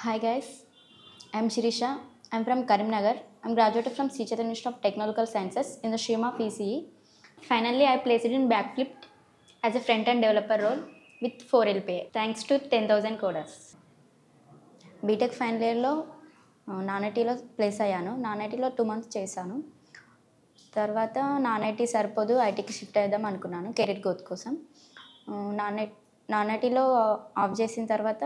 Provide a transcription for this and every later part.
Hi guys, I'm Shirisha. I'm from Karimnagar. I'm graduated from Sri Chaitanya Institute of Technological Sciences in the stream of PCE. Finally, I placed it in backflip as a front-end developer role with 4 LPA thanks to 10,000 coders. B Tech final ఇయర్లో non ఐటీలో place అయ్యాను. Non ఐటీలో 2 months చేశాను. తర్వాత non IT సరిపోదు, ఐటీకి shift అవుదాం అనుకున్నాను కెరీర్ గ్రోత్ కోసం. నాన్ ఐటీలో ఆఫ్ చేసిన తర్వాత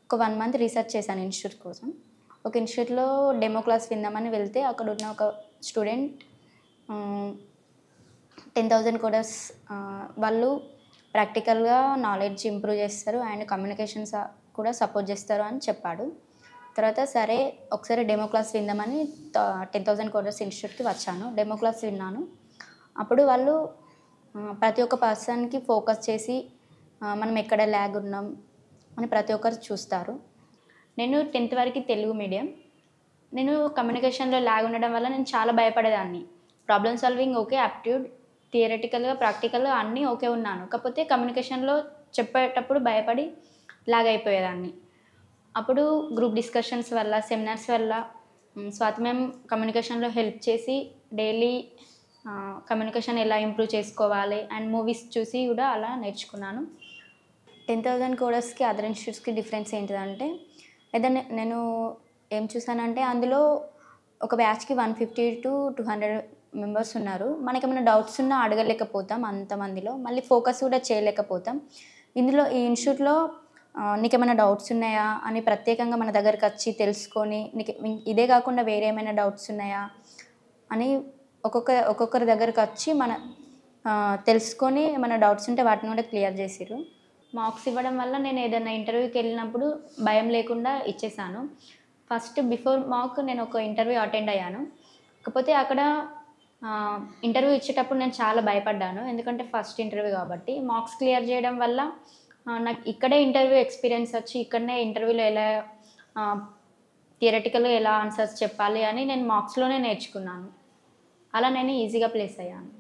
ఒక 1 month రీసెర్చ్ చేశాను ఇన్స్టిట్యూట్ కోసం. ఒక ఇన్స్టిట్యూట్లో డెమో క్లాస్ విందామని వెళ్తే అక్కడ ఉన్న ఒక స్టూడెంట్ 10,000 కోడర్స్ వాళ్ళు ప్రాక్టికల్గా నాలెడ్జ్ ఇంప్రూవ్ చేస్తారు అండ్ కమ్యూనికేషన్స్ కూడా సపోర్ట్ చేస్తారు అని చెప్పాడు. తర్వాత సరే ఒకసారి డెమో క్లాస్ విందామని 10,000 కోడర్స్ ఇన్స్టిట్యూట్కి వచ్చాను. డెమో క్లాస్ విన్నాను. అప్పుడు వాళ్ళు ప్రతి ఒక్క పర్సన్కి ఫోకస్ చేసి మనం ఎక్కడ ల్యాగ్ ఉన్నాం అని ప్రతి ఒక్కరు చూస్తారు. నేను 10th వరకు తెలుగు మీడియం. నేను కమ్యూనికేషన్లో ల్యాగ్ ఉండడం వల్ల నేను చాలా భయపడేదాన్ని. ప్రాబ్లమ్ సాల్వింగ్ ఓకే, యాప్టిట్యూడ్ థియరటికల్గా ప్రాక్టికల్గా అన్నీ ఓకే ఉన్నాను. కాకపోతే కమ్యూనికేషన్లో చెప్పేటప్పుడు భయపడి ల్యాగ్ అయిపోయేదాన్ని. అప్పుడు గ్రూప్ డిస్కషన్స్ వల్ల, సెమినార్స్ వల్ల స్వాతి మ్యామ్ కమ్యూనికేషన్లో హెల్ప్ చేసి డైలీ కమ్యూనికేషన్ ఎలా ఇంప్రూవ్ చేసుకోవాలి అండ్ మూవీస్ చూసి కూడా అలా నేర్చుకున్నాను. 10,000 కోడర్స్కి అదర్ ఇన్స్టిట్యూట్స్కి డిఫరెన్స్ ఏంటిదంటే, ఏదైనా నేను ఏం చూసానంటే అందులో ఒక బ్యాచ్కి 150 to 200 మెంబర్స్ ఉన్నారు. మనకేమైనా డౌట్స్ ఉన్నా అడగలేకపోతాం అంతమందిలో, మళ్ళీ ఫోకస్ కూడా చేయలేకపోతాం. ఇందులో ఈ ఇన్స్టిట్యూట్లో నీకేమైనా డౌట్స్ ఉన్నాయా అని ప్రత్యేకంగా మన దగ్గరికి వచ్చి తెలుసుకొని, నీకు ఇదే కాకుండా వేరే ఏమైనా డౌట్స్ ఉన్నాయా అని ఒక్కొక్కరి దగ్గరికి వచ్చి మన తెలుసుకొని ఏమైనా డౌట్స్ ఉంటే వాటిని కూడా క్లియర్ చేసిర్రు. మార్క్స్ ఇవ్వడం వల్ల నేను ఏదైనా ఇంటర్వ్యూకి వెళ్ళినప్పుడు భయం లేకుండా ఇచ్చేసాను. ఫస్ట్ బిఫోర్ మాక్ నేను ఒక ఇంటర్వ్యూ అటెండ్ అయ్యాను. కాకపోతే అక్కడ ఇంటర్వ్యూ ఇచ్చేటప్పుడు నేను చాలా భయపడ్డాను. ఎందుకంటే ఫస్ట్ ఇంటర్వ్యూ కాబట్టి. మార్క్స్ క్లియర్ చేయడం వల్ల నాకు ఇక్కడే ఇంటర్వ్యూ ఎక్స్పీరియన్స్ వచ్చి ఇక్కడనే ఇంటర్వ్యూలో ఎలా థియరటికల్గా ఎలా ఆన్సర్స్ చెప్పాలి అని నేను మార్క్స్లోనే నేర్చుకున్నాను. అలా నేను ఈజీగా ప్లేస్ అయ్యాను.